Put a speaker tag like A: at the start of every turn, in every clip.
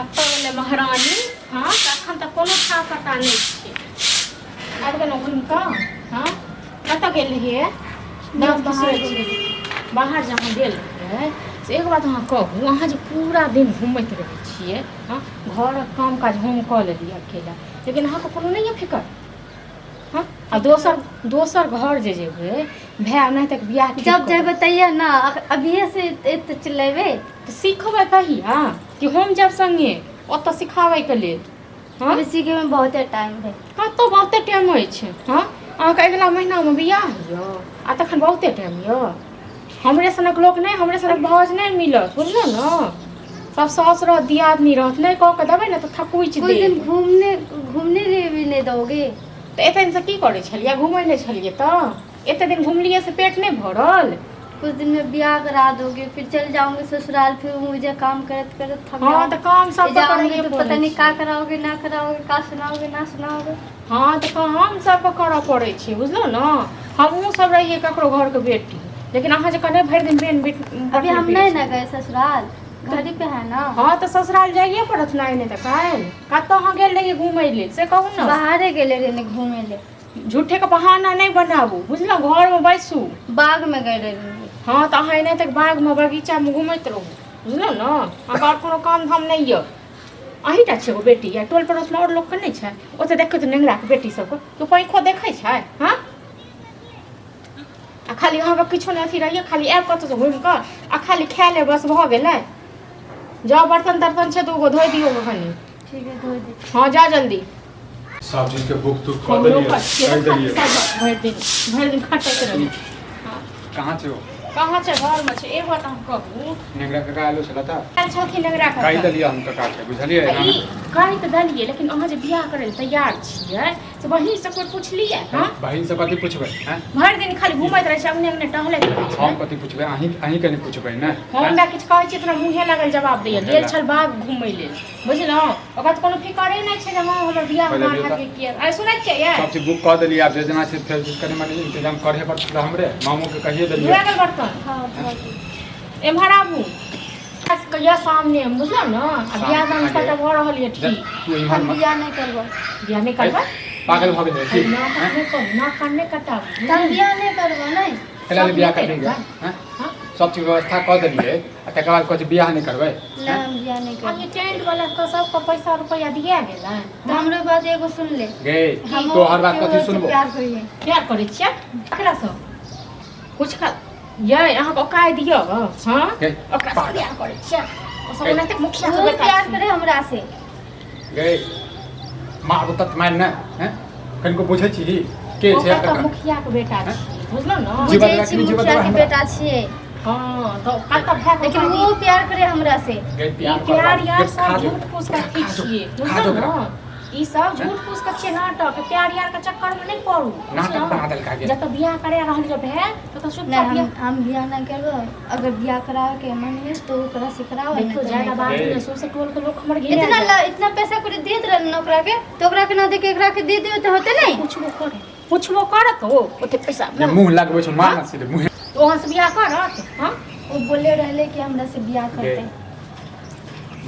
A: कतऽ गेलै महारानी? हाँ तखन तऽ कोनो था पता नहीं छै। आबि गेलहुँ घुमि कऽ। हाँ कतऽ गेल रहियै? बाहर जहाँ गेल रहियै से एक बात अहाँ कहू, अहाँ जे पूरा दिन घूमैत रहै छियै, हाँ घरक काम काज हम कऽ लेलियै अकेला, लेकिन अहाँके कोनो नहीं है फिकर? हाँ आ दोसर घर जे जेबै भाय नहीं तक बियाह
B: जब जेबै तैया ना, अभिये से एते चिल्लेबै
A: तऽ सिखबै कहिया कि हम जब संगे ओतऽ सिखाबैके लेल? हाँ
B: अभी सीखे में बहुते टाइम है।
A: कतौ बहुते टाइम होइ छै। हाँ अहाँके अगिला महीनामे बियाह यऽ आ तखन बहुते टाइम यऽ। हमरे सनक लोक नहीं, हमरे सनक भाउज नहीं मिलत, बुझलौ ने? सब सास रहत, दियादनी रहत, नहीं कह के देबै ने तऽ थकुचि
B: कुछ दिन
A: देत।
B: घूमने लिए भी नहीं दोगे?
A: तऽ एते दिनसँ की करै छलियै? घुमै नहि छलियै? तऽ एते दिन घुमलियै से पेट नहीं भरल?
B: कुछ दिन में ब्याह करा दोगे, फिर चल जाऊंगी ससुराल, फिर मुझे काम करत करत थक
A: हाँ तो काम सब तो
B: जाऊंगी
A: करैये
B: तो
A: पड़ै
B: पता नहीं
A: छै।
B: का कराओगे ना कराओगे, का सुनाओगे ना सुनाओगे।
A: हाँ तो काम सबके करऽ पड़ै छै, बुझलौ ने? हमहूँ सब रहियै ककरो घरके बेटी, लेकिन अहाँ जे कने भरि दिन
B: अभी हम नहीं ना गए ससुराल, घर ही पे है ना।
A: हाँ तो ससुराल जाइए पड़त नहीं तऽ काल्हि कतऽ अहाँ गेल रहियै घुमै लेल से कहू ने?
B: बाहरे गेले रहे घूमे ले।
A: झूठे के बहाना नहीं बनाबू, बुझलौ? घर में बैसू।
B: बाग में गए रहे।
A: हाँ तो अहाँ एने तक बाग में बगीचा में घूमैत रहू, बुझलौ ने? अहाँके आओर कोनो काम धाम नहीं यऽ। अहींटा छै एगो बेटी, या टोल पड़ोसमे आओर लोकके नहीं छै? ओतऽ देखै तऽ नेंगराके बेटी सबके तू पैंखो देखै छै? हाँ आ खाली अहाँके किछो नहीं अथी रहिए, खाली आबि कतऽसँ घुमि कऽ आ खाली खाय ले बस भऽ गेलै। जाओ बर्तन तर्तन छै तो धोइ दियो कनी।
B: ठीक है धो दे।
A: हाँ जा जल्दी।
C: सब चीज के बुक तुक कऽ देलिए,
A: भरि दिन खटैत रही।
C: कहाँ छै?
A: कहाँ छै? घरमे छै। एक बात अहाँ कहू,
C: नेंगरा काका आलो छला त
A: आयल छलखिन नेंगरा काका।
C: कहि देलिए हम काका के, बुझलिए?
A: ई कहि तऽ देलियै, लेकिन अहाँ जे बियाह करै लए तैयार छियै से बहिन से कोई पुछलियै? हाँ
C: बहिन से कथी पूछबै? हैं
A: भरि दिन खाली घुमैत रहै छै, अंगने अंगने टहलैत रहै छै।
C: हम कथी पूछबै? अहीं के नहीं पूछबै ने?
A: हम हमरा किछु कहै छियै तोरा मुँहे लगल जवाब दैया। गेल छल बाग घुमै लेल, बुझलहुँ? ओकरा तऽ कोनो फिकरे नहीं छै जे हाँ हमर बियाह माथा के किया। अरे सुनै छियै?
C: सब चीज बुक कऽ देलिए, आब जे जेना छै फेर कनी मनी इंतजाम करे पड़त हमरे। मामू के कहिए देलिए।
A: धुआ गेल बर्तन?
B: हाँ
A: एम्हर आबू। कहिया सामने बुझलहुँ ने? आ बियाह दान सबटा भऽ रहल यऽ ठीक।
C: तू
B: हम
C: इम्हर
B: बियाह नहीं करबो।
A: बियाह नहीं करबै?
C: पागल भऽ गेल की?
A: ना कान कटाबू।
B: हम बियाह नहीं करबो नहीं।
C: कैला बियाह करेंगे? हैं सब चीज व्यवस्था कऽ देलिए आ तकर बाद कहै बियाह नहीं करबै?
B: ना हम बियाह नहीं
A: अब
B: करबो।
A: ये टेंट वाला का सबका पैसा रुपया दिया गेलै।
B: तो हमरो बात एगो सुन ले।
C: गे
B: हम
C: तो हर बात कथी
B: केकरो से
C: सुनबो?
B: प्यार करिए।
A: प्यार करै छियै केकरा सँ? कुछ खा ये अहाँ को काय दियो? हां ओकरा से प्यार करै छियै? ओ सब ओनाते मुखिया
B: वो
A: से बेटा
B: प्यार करे हमरा से।
C: गे मार तत मार न हैं कनको पूछै छी के छै?
A: ओकर मुखिया के बेटा छै, बुझलौ न?
C: जीवन
B: बुझै छी मुखिया के बेटा छियै।
A: हां तो कतऽ भाग
B: लेकिन वो प्यार करे हमरा से।
C: गे
A: प्यार यार सब झूठ फूस का की छियै, बुझलौ न? ई सब झूठ फूस का छियै नाटक। प्यार यार के चक्कर में नहीं पड़ू।
C: नाटक बना देल का गे?
A: जब बियाह करे रहल जब है तो शुभ
B: नहीं हम बियाह ना करबो। अगर बियाह करा के मन है तो ओकरा से कराओ।
A: देखो ज्यादा बात नहीं सो से टोल के लोग हमर घेरे
B: इतना पैसा को देत रहल न ओकरा के, तो ओकरा के ना दे के एकरा के दे दियो तो होते नहीं।
A: पुछबो करत हो ओते पैसा
C: जे मुंह लगबै छ मार ना सीधे मुंह।
A: तो वहां से बियाह करत? हां
B: वो बोले रहले कि हमरा से बियाह करते।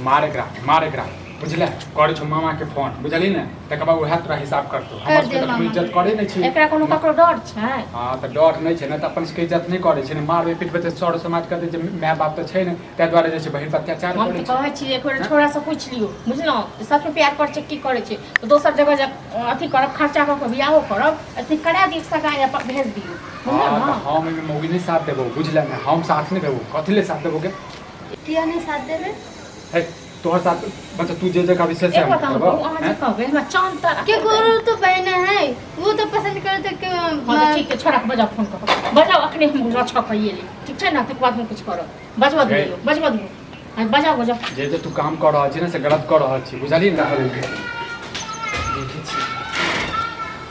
C: मारे करा बुझले? करे छ मामा के फोन, बुझली ने? तकर बाद उहे तोरा हिसाब करतो।
B: कर
C: हमर
B: दे
C: सबके
B: मामा।
C: इज्जत करे नै छी।
A: एकरा कोनो ककरो डर छै?
C: हां त डर नै छै न, त अपन सबके इज्जत नै करे छै न। मारबे पिटबे त सर समाज कहते जे माय बाप त छै न, तै द्वारा जे छै बहिन पर अत्याचार
A: हम
C: करे
A: तो
C: छै।
A: कहै छी एक बेर छोरा से पूछ लियो, बुझलौ? सच में प्यार कर छै की करे छै? तो दोसर जगह अथी करब, खर्चा क के बियाहो करब, अथी करा दी सगा या भेज दियो, बुझलौ
C: हां
A: न?
C: त हम एमे मौगी नै साथ देबो, बुझले न? हम साथ नै देबो। कथि ले साथ देबो के?
B: किया नहीं साथ देबे?
C: हे तोहर साथ बच्चा तू जे जगह विशेष है
A: एक बात हम अहाँ जे कहबे हमरा चांद तारा
B: के गुरु तो बहन है, वो तो पसंद करते कि
A: हां तो ठीक है, छोरा के बजाओ, फोन कर बजाओ। अखने हम रक्षा कइए ले, ठीक छै ना? तक बाद में कुछ करब, बजवा दियो, बजवा दियो। हां बजाओ।
C: जे जे तू काम कर रहल छी न से गलत कर रहल छी, बुझली न? देखै छी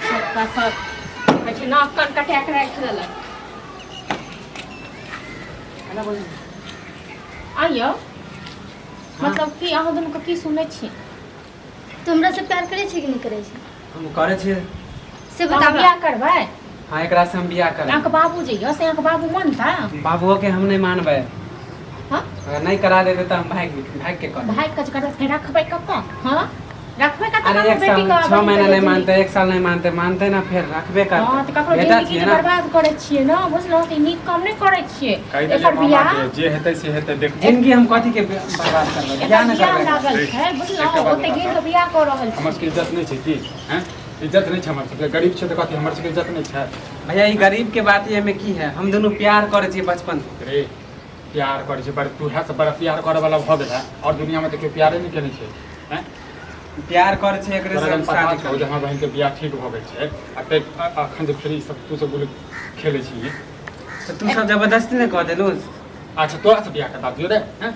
A: सबका सब कहै छै नाक कान कटा के राख देलक।
C: खाना बोल
A: आइयो मतलब कि अहाँ दुनू के की सुनै छी?
B: तुमरा से प्यार करे छी कि नहीं करे छी
D: हम करे छियै
B: से
A: अहाँ
B: बताओ।
A: बियाह करबै?
D: हाँ एकरा से हम बियाह करब।
A: अहाँके बाबू जे यऽ से अहाँके बाबू मानता?
D: बाबुओ के हम नहीं मानबै।
A: हाँ
D: नहीं करा देते तो हम भाग के कर।
A: भाई कच कर के रखबे कक्का हाँ रखबे का
D: अरे एक साल 6 महीना नहीं मानते, 1 साल नहीं मानते ना फिर रखबे कर।
A: हां त ककरो
D: बेटा
A: जिंदगी
D: छिए ना,
A: बर्बाद करे छिए ना, बुझलो त नीक काम नहीं करे छिए।
C: कहि दे
A: एकर
C: मामा
A: बियाह
C: के जे हेतै से हेतै देख।
D: जिंदगी हम कथी के बर्बाद करबै, क्या न करबै।
A: लागल है बुझलो ओते गेल के बियाह कर रहल
C: हमर
A: छी।
C: सबके इज्जत नहीं छै की हैं? इज्जत नहीं छै हमर सबके, गरीब छै त कथी हमर सबके इज्जत नहीं छै?
D: भैया ई गरीब के बात ये में की है, हम दोनों प्यार करे छी बचपन से।
C: रे प्यार करे छै, बड़ तू है से बड़ा प्यार करे वाला भ गेल है और दुनिया में त केओ प्यारे नहीं केने छै हैं?
D: प्यार करे छी एकरे से हम शादी
C: कर जे हमर बहिन के बियाह ठीक भ गेल छै आ ते अखन जे फिर ई सब तू सब गुल खेले छी।
D: तो तू सब जबरदस्ती ने कह देलू।
C: अच्छा तोरा से बियाह करबा दियो रे हैं?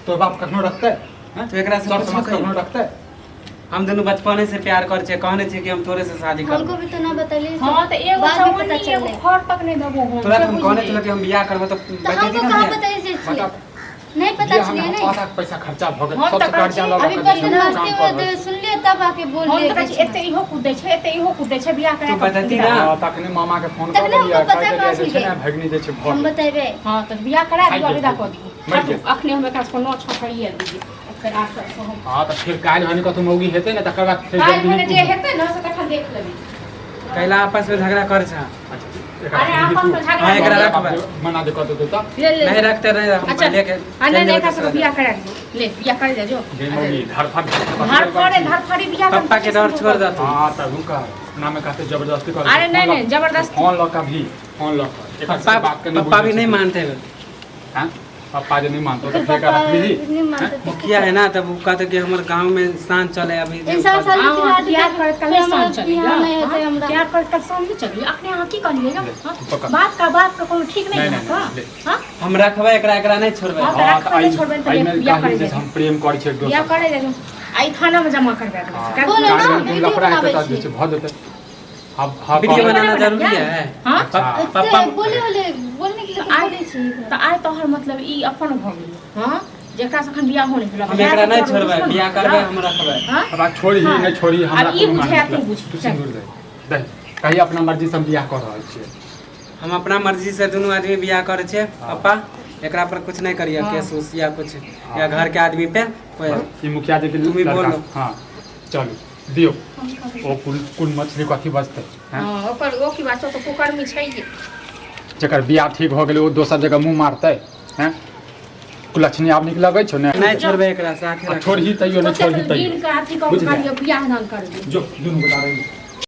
C: तोर बाप कखनो रखते हैं?
D: तो एकरा से
C: सर
D: कुछ
C: समाज
D: कही।
C: कखनो रखते?
D: हम दोनों बचपने से प्यार करे छी, कहने छी कि हम तोरे से शादी
B: हमको
D: करब।
B: भी तो ना बतैली।
A: हां त एगो
B: बाद में
A: चवन
B: पता
A: एगो
B: चले।
A: घर तक नहीं देबो हम।
D: तोरा हम कहने चलो कि हम बियाह करब तो
B: तो
D: बतेती
B: हमको
D: ना
B: कहाँ
D: भैया।
B: बताई जे
C: बता
B: छिए? नहीं पता
C: बियाह
B: चलिए
C: में
B: नहीं।
C: आधा पैसा खर्चा भ गेल,
A: हम
C: सबसे
A: तऽ
C: कर्जा ल
B: अभी
C: ल
B: बस
C: के
B: मस्ती
C: काम
B: में
C: कर।
B: सुन लिए तब आके बोल
A: हम
B: लिए
A: त कहै एते इहो कुदै छै, एते इहो कुदै छै बियाह करे।
D: तू बतैती ना।
C: तखने मामा के फोन
B: तखने
C: कर दिया,
B: हमको पता
C: कह
B: कहाँ
C: दिया
B: से
C: छै ना
B: गई।
C: भगनी जे छै
B: हम
C: भ।
B: बतेबे।
A: हां त बियाह करा दियो
C: खाइ
A: विदा
C: के।
A: क दियो।
C: मर के।
A: अखने हम एकरा से नो छकड़िए दीजिए फिर आस हम
C: हां त फिर काल भने कतौ मौगी हेतै ना तकर बाद फिर
A: काल
C: जल्दी
A: भने
C: तू-
A: जे हेतै न से तखन देख लेबी।
D: कैला आपस में झगड़ा कर छ।
A: अरे आपस में झगड़ा
D: हाँ, एकरा रखबै।
C: मना दे कत दे त
A: ले ले
D: नहीं रखते रहे हम
A: अच्छा
D: लेके
A: अन्य ने एकरा से बियाह करा दियो। ले बियाह कर दे जो।
C: जे मौगी धर फट
A: घर करे घर फड़ी बियाह कर।
D: पप्पा के डर छोड़ दे तू।
C: हां त रुका नाम कहते जबरदस्ती कर।
A: अरे नहीं, नहीं, जबरदस्ती।
C: फोन ल का भी फोन ल कर।
D: पप्पा भी नहीं मानते हैं।
C: हैं? पापा जो नहीं मानते तो
B: फिर
C: फिर क्या
B: पापा
C: रख ली?
B: नहीं मानते।
D: मुखिया है ना, तब वो कहते कि हमारे गांव में शांत चले अभी।
B: इंसान साल की
A: हाँ,
B: रात
A: प्यार कर कल शाम
B: हमारा
A: चलेगा।
B: बियाह नहीं होते
A: हाँ,
B: हमरा।
A: प्यार कर कल शाम नहीं चलेगी। अपने यहाँ की करिए ना
C: ले,
A: हाँ?
C: तू पकड़।
A: बात का कोनो ठीक नहीं
C: नहीं,
A: है
C: नहीं,
A: का
C: ले।
A: हाँ
D: हम रखबे एकरा नहीं छोड़बे।
A: हाँ,
C: हाँ,
A: रखबै नहीं छोड़बै तो
C: आई में
A: बियाह
C: कही
A: करे
C: जे हम प्रेम करे छै दोस्त।
A: बियाह करे दे आई थाना में जमा करबे
C: हाँ,
B: बोलो ना,
C: कागज में
B: वीडियो
C: लफड़ा हेतै
B: बनाबै
C: त
B: छी।
C: जे छै भ जेतै। अब हाँ
D: वीडियो
C: कहबै।
D: बनाना जरूरी है।
A: हाँ
C: अच्छा।
D: पापा
B: बोले बोलने के लिए तो
A: आइ-
B: बोले छी।
A: तो आइ तोहर मतलब ई अपन भ गेल हाँ जेकरा से अखन बियाह होने भेल
D: हम एकरा नहीं छोड़बे, बियाह करबे हम रखबे।
A: हाँ
C: अब बात छोड़ी
A: हाँ।
C: नहीं छोड़ी हमरा
A: अब ई
C: कोनो
A: बुझे,
C: माने
A: तू बुझ।
C: तू सिंदूर दे दे कहीं अपना मर्जी से हम बियाह कर रहल छियै।
D: हम अपना मर्जी से दोनों आदमी बियाह करे छे।
C: हाँ।
D: पापा एकरा पर कुछ नहीं करिए,
A: हाँ।
D: केस उस या कुछ या घर के आदमी पे कोई।
C: ई मुखिया जी के
D: तुम ही
C: लड़का
D: बोलो।
C: हां चलो दियो ओ कुल मछली कथी बचतै हैं?
A: हाँ ओकर ओ की बात तो कुकर्मी छै ये
C: जकर बियाह ठीक हो गेलै ओ दोसर जगह मुंह मारतै हैं? कुलक्षणी आब नीक लगै छौ ने?
D: नहीं छोड़बे एकरा साथे रखबे।
C: छोड़ही तैयो नहीं छोड़ही तैयो
A: गिन के अथी कऽ
C: बुझ गया।
A: करियो बियाह न करबी
C: जो दुनू गोटा रही